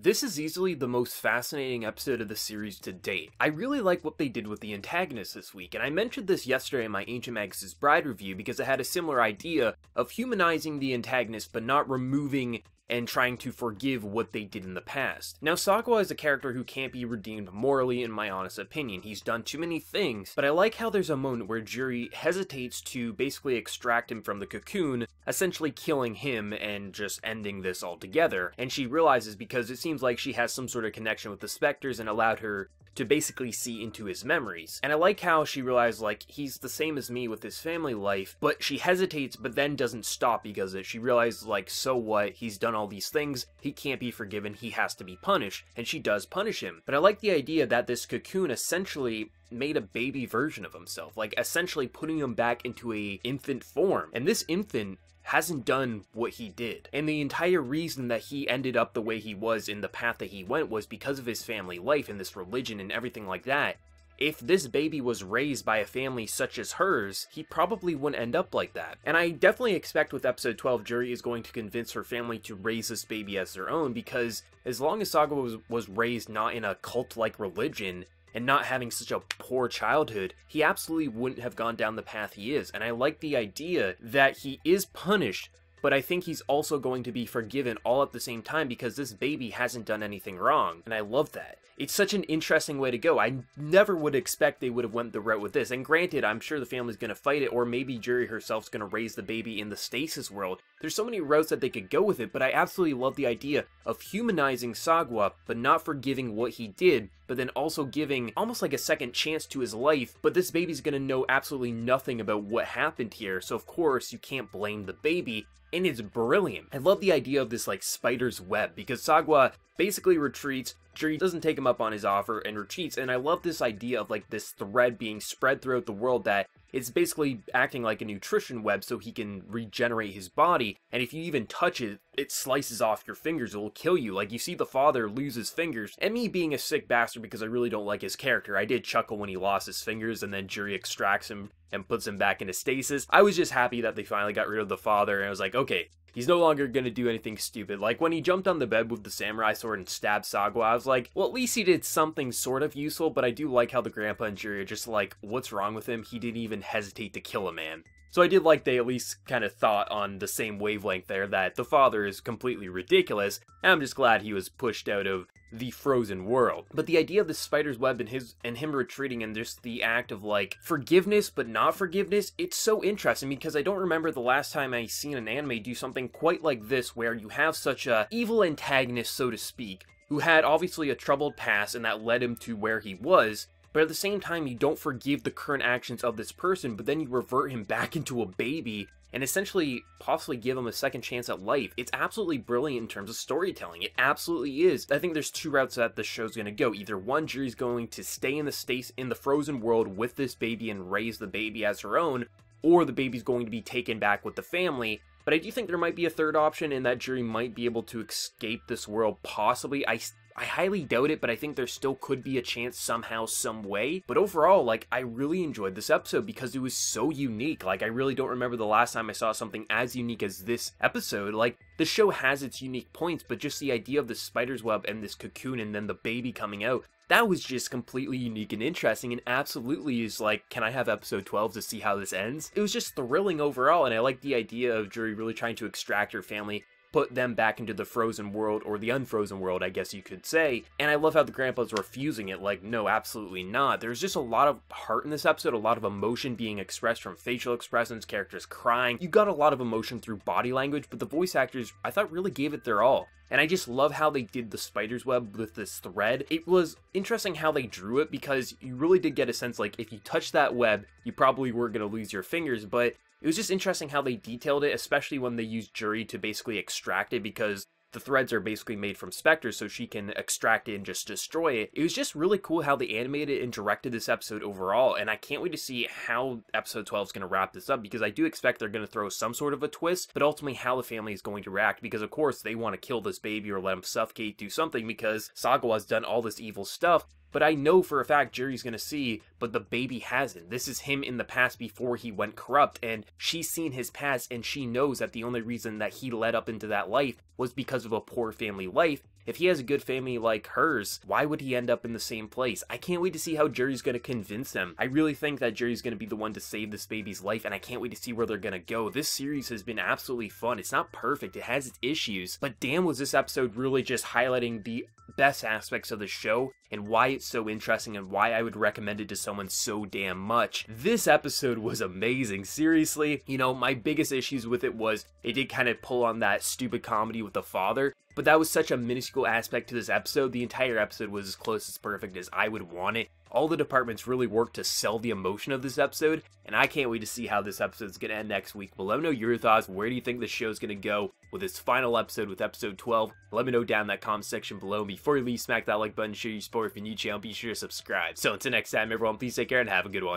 This is easily the most fascinating episode of the series to date. I really like what they did with the antagonist this week, and I mentioned this yesterday in my Ancient Magus' Bride review because it had a similar idea of humanizing the antagonist but not removing and trying to forgive what they did in the past. Now, Sagwa is a character who can't be redeemed morally in my honest opinion. He's done too many things, but I like how there's a moment where Juri hesitates to basically extract him from the cocoon, essentially killing him and just ending this altogether, and she realizes because it seems like she has some sort of connection with the specters and allowed her to basically see into his memories. And I like how she realized, like, he's the same as me with his family life, but she hesitates but then doesn't stop because of it. She realizes, like, so what, he's done all these things, he can't be forgiven, he has to be punished, and she does punish him. But I like the idea that this cocoon essentially made a baby version of himself, like essentially putting him back into a infant form. And this infant hasn't done what he did. And the entire reason that he ended up the way he was in the path that he went was because of his family life and this religion and everything like that. If this baby was raised by a family such as hers, he probably wouldn't end up like that. And I definitely expect with episode 12, Juri is going to convince her family to raise this baby as their own, because as long as Sagwa was raised not in a cult-like religion, and not having such a poor childhood, he absolutely wouldn't have gone down the path he is. And I like the idea that he is punished, but I think he's also going to be forgiven all at the same time because this baby hasn't done anything wrong. And I love that. It's such an interesting way to go. I never would expect they would have went the route with this. And granted, I'm sure the family's going to fight it, or maybe Juri herself's going to raise the baby in the stasis world. There's so many routes that they could go with it, but I absolutely love the idea of humanizing Sagwa, but not forgiving what he did, but then also giving almost like a second chance to his life. But this baby's going to know absolutely nothing about what happened here, so of course you can't blame the baby. And it's brilliant. I love the idea of this like spider's web, because Sagwa basically retreats, Juri doesn't take him up on his offer and retreats, and I love this idea of like this thread being spread throughout the world that it's basically acting like a nutrition web so he can regenerate his body, and if you even touch it, it slices off your fingers, it will kill you. Like, you see the father lose his fingers, and me being a sick bastard because I really don't like his character, I did chuckle when he lost his fingers and then Juri extracts him and puts him back into stasis. I was just happy that they finally got rid of the father, and I was like, okay, he's no longer gonna do anything stupid. Like, when he jumped on the bed with the samurai sword and stabbed Sagwa, I was like, well, at least he did something sort of useful, but I do like how the grandpa and Juri are just like, what's wrong with him? He didn't even hesitate to kill a man. So I did like they at least kind of thought on the same wavelength there that the father is completely ridiculous, and I'm just glad he was pushed out of the frozen world. But the idea of the spider's web and him retreating and just the act of like forgiveness but not forgiveness, it's so interesting because I don't remember the last time I seen an anime do something quite like this where you have such a evil antagonist, so to speak, who had obviously a troubled past and that led him to where he was, but at the same time you don't forgive the current actions of this person, but then you revert him back into a baby and essentially possibly give him a second chance at life. It's absolutely brilliant in terms of storytelling. It absolutely is. I think there's two routes that the show's going to go. Either one, Juri's going to stay in the frozen world with this baby and raise the baby as her own, or the baby's going to be taken back with the family. But I do think there might be a third option in that Juri might be able to escape this world, possibly. I highly doubt it, but I think there still could be a chance somehow, some way. But overall, like, I really enjoyed this episode because it was so unique. Like, I really don't remember the last time I saw something as unique as this episode. Like, the show has its unique points, but just the idea of the spider's web and this cocoon and then the baby coming out, that was just completely unique and interesting, and absolutely is like, can I have episode 12 to see how this ends? It was just thrilling overall, and I like the idea of Juri really trying to extract her family, put them back into the frozen world, or the unfrozen world, I guess you could say. And I love how the grandpa's refusing it, like, no, absolutely not. There's just a lot of heart in this episode, a lot of emotion being expressed from facial expressions, characters crying. You got a lot of emotion through body language, but the voice actors, I thought, really gave it their all. And I just love how they did the spider's web with this thread. It was interesting how they drew it, because you really did get a sense, like, if you touch that web, you probably were going to lose your fingers, but it was just interesting how they detailed it, especially when they used Juri to basically extract it, because the threads are basically made from specters, so she can extract it and just destroy it. It was just really cool how they animated and directed this episode overall, and I can't wait to see how episode 12 is going to wrap this up, because I do expect they're going to throw some sort of a twist, but ultimately how the family is going to react, because of course they want to kill this baby or let him suffocate, do something, because Sagawa's done all this evil stuff. But I know for a fact Juri's gonna see, but the baby hasn't. This is him in the past before he went corrupt, and she's seen his past, and she knows that the only reason that he led up into that life was because of a poor family life, If he has a good family like hers, why would he end up in the same place? I can't wait to see how Jerry's gonna convince them. I really think that Jerry's gonna be the one to save this baby's life, and I can't wait to see where they're gonna go. This series has been absolutely fun. It's not perfect, it has its issues, but damn was this episode really just highlighting the best aspects of the show and why it's so interesting and why I would recommend it to someone so damn much. This episode was amazing, seriously. You know, my biggest issues with it was it did kind of pull on that stupid comedy with the father, but that was such a minuscule aspect to this episode. The entire episode was as close as perfect as I would want it. All the departments really worked to sell the emotion of this episode, and I can't wait to see how this episode's gonna end next week. But let me know your thoughts. Where do you think the show's gonna go with its final episode, with episode 12? Let me know down in that comment section below. And before you leave, smack that like button, share your support. If you're new to the channel, be sure to subscribe. So until next time, everyone, please take care and have a good one.